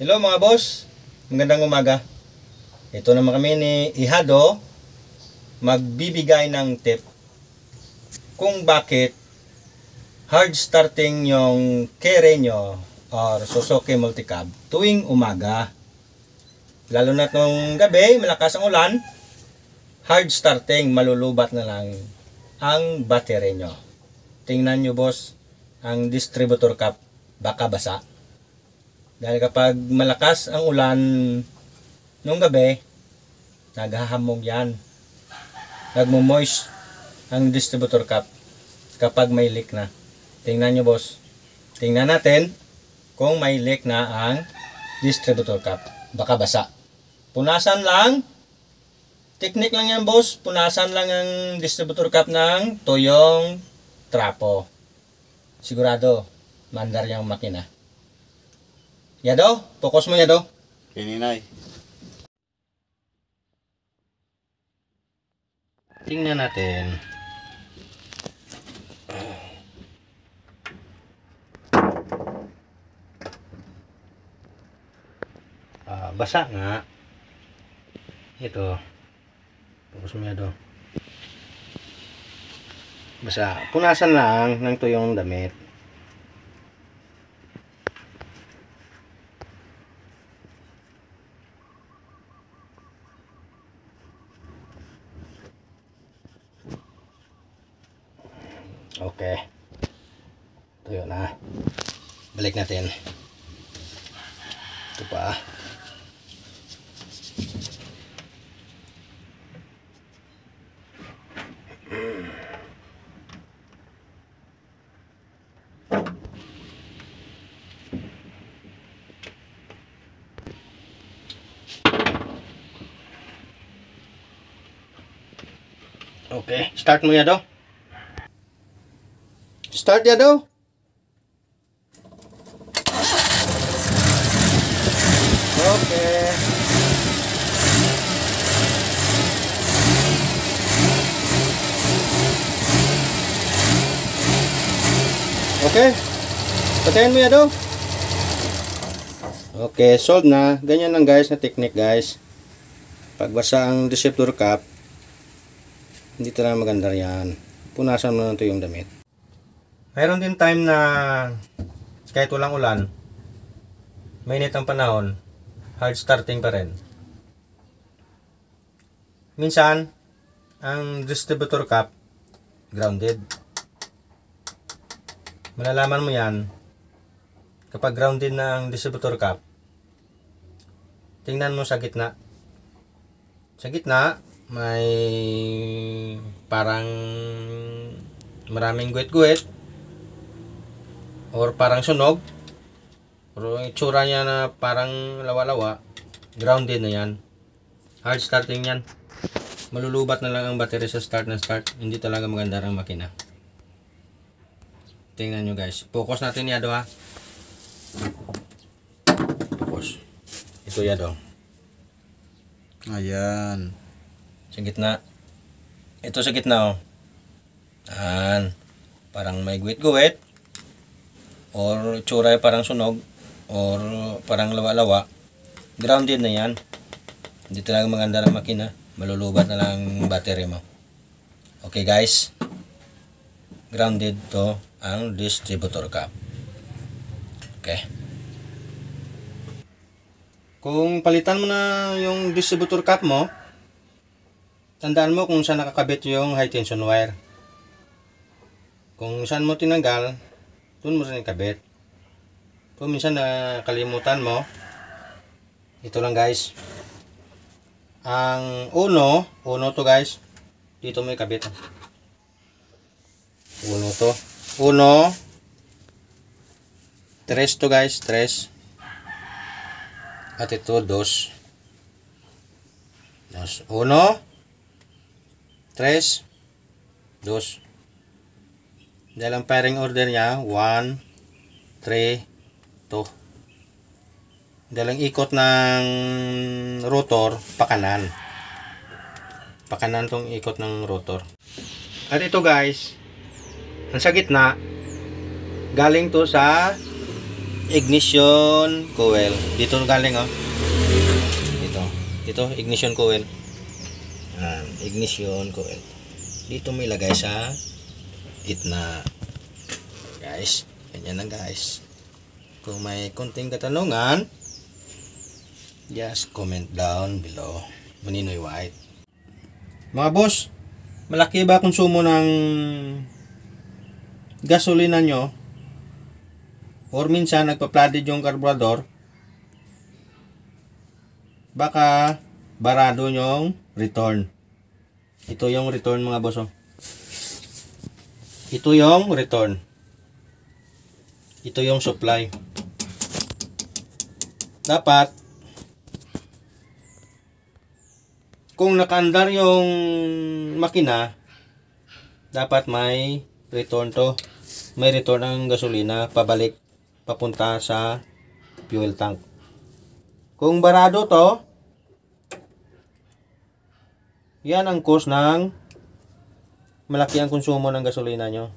Hello mga boss, magandang umaga. Ito naman kami ni Ihado magbibigay ng tip kung bakit hard starting yung kere nyo or Suzuki Multicab tuwing umaga. Lalo na nung gabi, malakas ang ulan, hard starting, malulubat na lang ang battery nyo. Tingnan nyo boss, ang distributor cap baka basa. Dahil kapag malakas ang ulan nung gabi, naghahamog yan. Nagmo-moist ang distributor cap kapag may leak na. Tingnan nyo boss. Tingnan natin kung may leak na ang distributor cap. Baka basa. Punasan lang. Technique lang yan boss. Punasan lang ang distributor cap ng tuyong trapo. Sigurado, mandar yung makina. Yado, focus mo Yado. Kininay. Tingnan natin. Basa nga. Ito. Focus mo Yado. Basa. Punasan lang ng tuyong damit. Okay. Tuyo na. Balik natin. Ito pa. Okay. Start mo Yado. Start Yado. Okay. Okay. Patayin mo Yado. Okay, solved na. Ganyan lang guys na technique guys. Pagbasa ang distributor cap, hindi talaga maganda yan. Punasan mo na ito yung damit. Mayroon din time na kahit walang ulan, mainit ang panahon, hard starting pa rin. Minsan, ang distributor cap, grounded. Malalaman mo yan kapag grounded na ang distributor cap. Tingnan mo sa gitna. Sa gitna, may parang maraming guwit-guwit or parang sunog, pero yung itsura niya na parang lawa-lawa, grounded na yan. Hard starting yan. Malulubat na lang ang battery sa start na start. Hindi talaga maganda ang makina. Tingnan nyo guys. Focus natin Yado ha. Focus. Ito Yado. Ayan. Sa gitna. Ito sa gitna oh. Ayan. Parang may guwit-guwit. Or itsura parang sunog. Or parang lawa-lawa. Grounded na yan. Hindi talaga maganda ang makina. Malulubat na lang ang battery mo. Okay guys. Grounded to ang distributor cap. Okay. Kung palitan mo na yung distributor cap mo, tandaan mo kung saan nakakabit yung high tension wire. Kung saan mo tinanggal, doon mo rin ikabit. Kung minsan nakalimutan mo, ito lang guys. Ang uno to guys, dito mo ikabit. Uno to. Uno. Tres to guys, tres. At ito, dos. Dos. Uno. Tres. Dos. Dahil ang pairing order niya, 1, 3, 2. Dahil ang ikot ng rotor, pakanan. Pakanan tong ikot ng rotor. At ito guys, ang sa gitna, galing to sa ignition coil. Dito galing oh. Dito ignition coil. Ignition coil. Dito may lagay sa gitna. Guys, ganyan lang guys. Kung may konting katanungan, just comment down below. Maninoy White. Mga boss, malaki ba konsumo ng gasolina nyo? Or minsan nagpa-flooded yung carburetor? Baka barado yung return. Ito yung return mga boss. Oh. Ito yung return. Ito yung supply. Dapat kung nakaandar yung makina, dapat may return to. May return ang gasolina pabalik papunta sa fuel tank. Kung barado to, yan ang cause ng malaki ang konsumo ng gasolina nyo.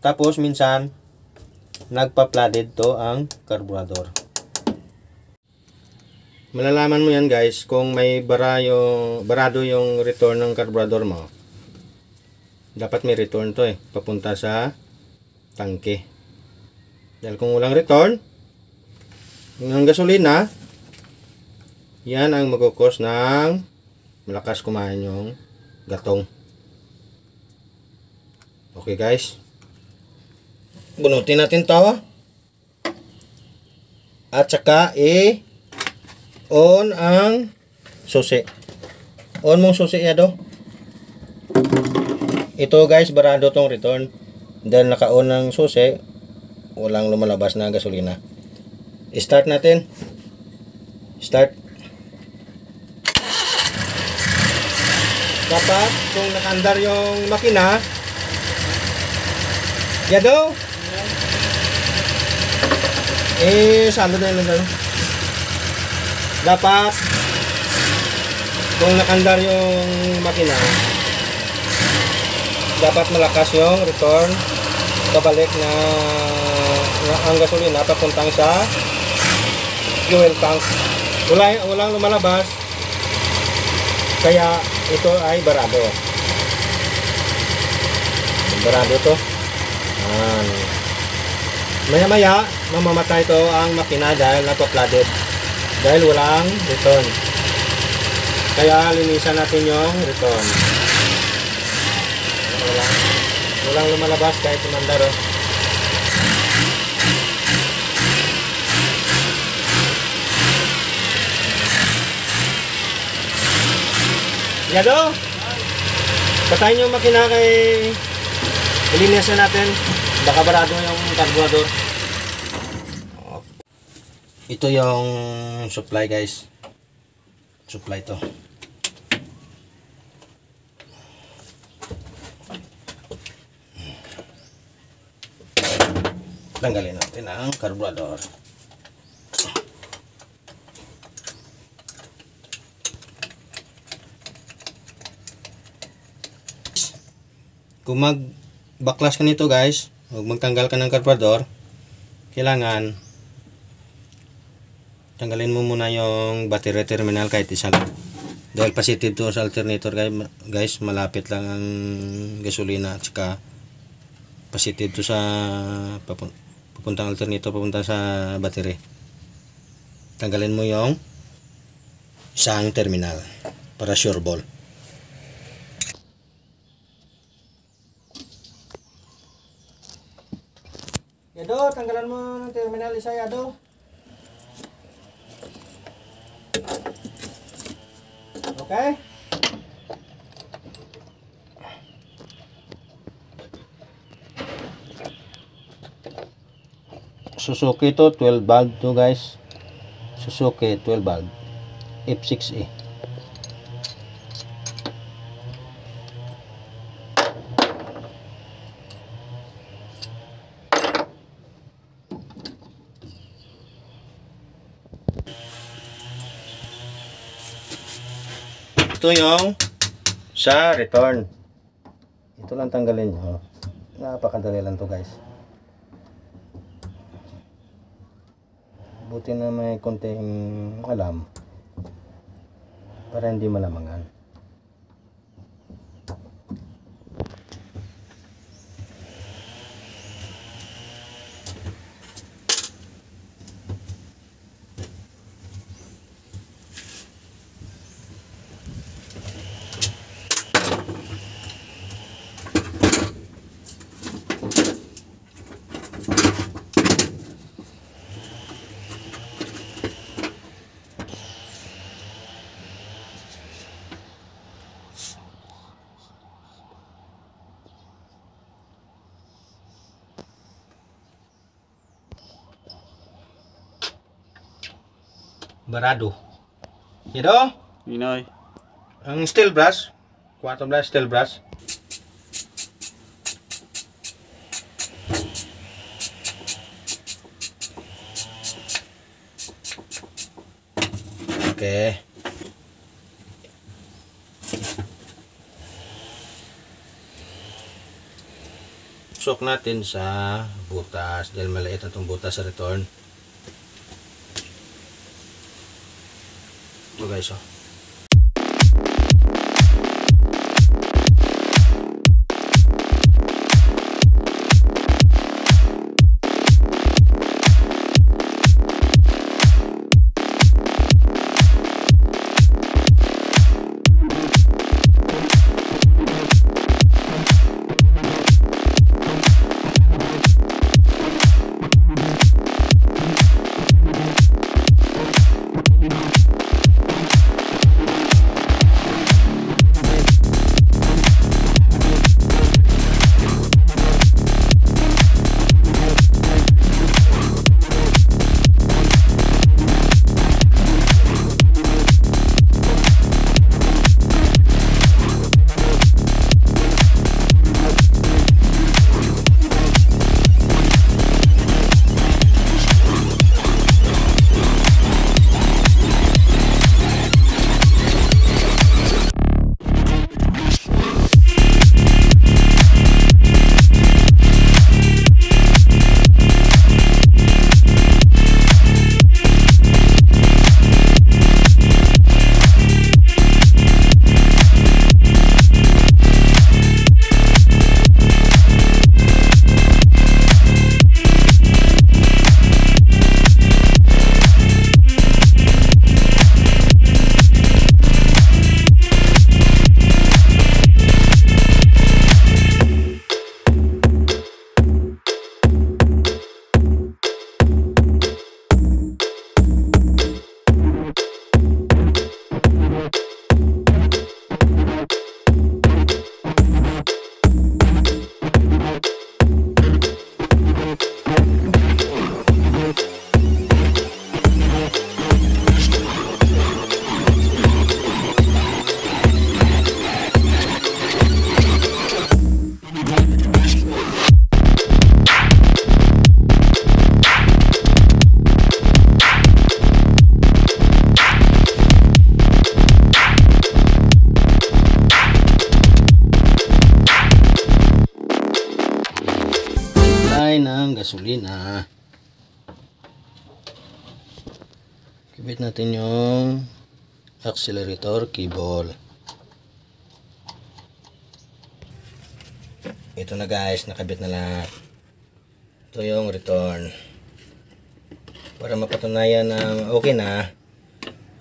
Tapos minsan nagpa-flooded to ang carburetor. Malalaman mo yan guys kung may barado yung return ng carburetor mo. Dapat may return to papunta sa tangke. Dahil kung walang return ng gasolina, yan ang magkukos ng malakas kumain yung gatong. Okay guys, bunutin natin to at saka on ang susi. On mong susi yado. Ito guys, barado tong return. Dahil naka-on ang susi, walang lumalabas na gasolina. Start natin. Start. Dapat kung nakaandar yung makina, yado. Salo na yun. Dapat kung nakandar yung makina, dapat malakas yung return pabalik na ang gasolina papuntang sa fuel tank. Walang lumalabas, kaya ito ay barado. Barado to. Maya maya mamamatay to ang makina dahil napa-flooded. Dahil walang return. Kaya linisan natin yung return. Walang lumalabas kahit umandar. Yado! Patayin yung makina kay ilinisan natin. Baka barado yung carburetor. Ito yung supply guys. Supply to. Tanggalin natin ang carburetor. Kung magbaklas ka nito guys, huwag magtanggal ka ng carburetor, kailangan tanggalin mo muna yung battery terminal kahit isa lang. Dahil positive to sa alternator guys, malapit lang ang gasolina at saka positive to sa papuntang alternator, papunta sa battery. Tanggalin mo yung isang terminal para sure ball. Yado, tanggalan mo ng terminal isa, Yado. Okay? Suzuki to 12 valve to guys. Suzuki 12 valve F6E. Ito yung sa return. Ito lang tanggalin nyo. Napakadali lang to guys. Buti na may konting alam para hindi malamangan. Barado. Ito, Ninoy. ang steel brush. Kuha ito brush, steel brush. Okay. Sok natin sa butas dahil maliit na itong butas sa return. Ito guys, oh. Ng gasolina. Kabit natin yung accelerator cable. Ito na guys, nakabit na lahat. Ito yung return. Para mapatunayan na okay na.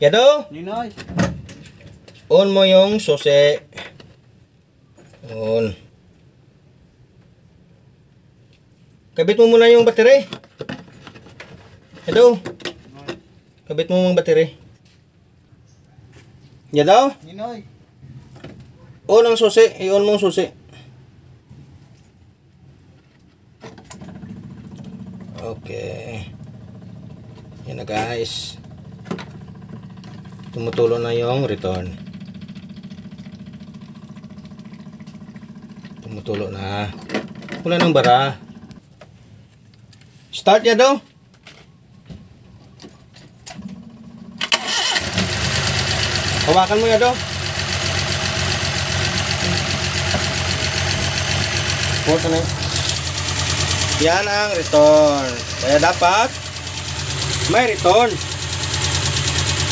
Yado, Ninoy. on mo yung susi. On. Kabit mo muna yung battery. Hello. Kabit mo yung battery. Yan daw. Ninoy. On ang susi. I-on mo ang susi. Okay. Yan na guys. Tumutulo na yung return. Tumutulo na. Wala nang bara. Start ya daw. Hawakan mo ya daw. Yan ang return. Kaya dapat may return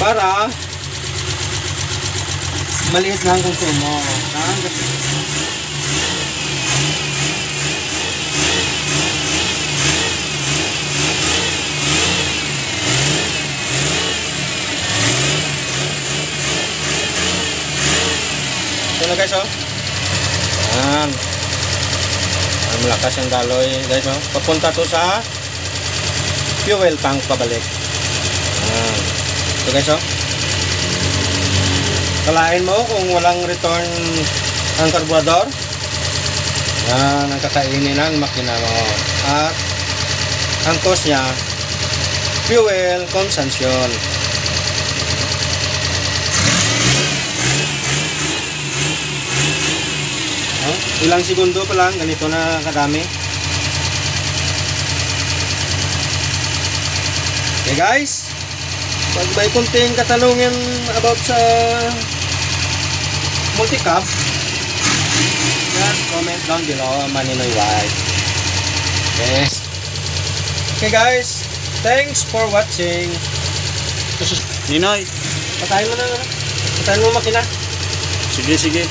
para maliit lang ang konsumo. Ito na guys, oh. Yan. Malakas yung daloy guys, oh. Papunta to sa fuel tank pabalik. Yan. Ito guys, oh. Kalain mo kung walang return ang karburador. Yan ang kakainin ng makina mo. At ang cost niya, fuel consumption. Ilang segundo pa lang, ganito na kadami. Okay guys, pag may kunting katanungan about sa multi-cab, just comment down below, Maninoy White. Yes. Okay guys, thanks for watching. Ninoy, Patayin mo na. Patayin mo makina. sige.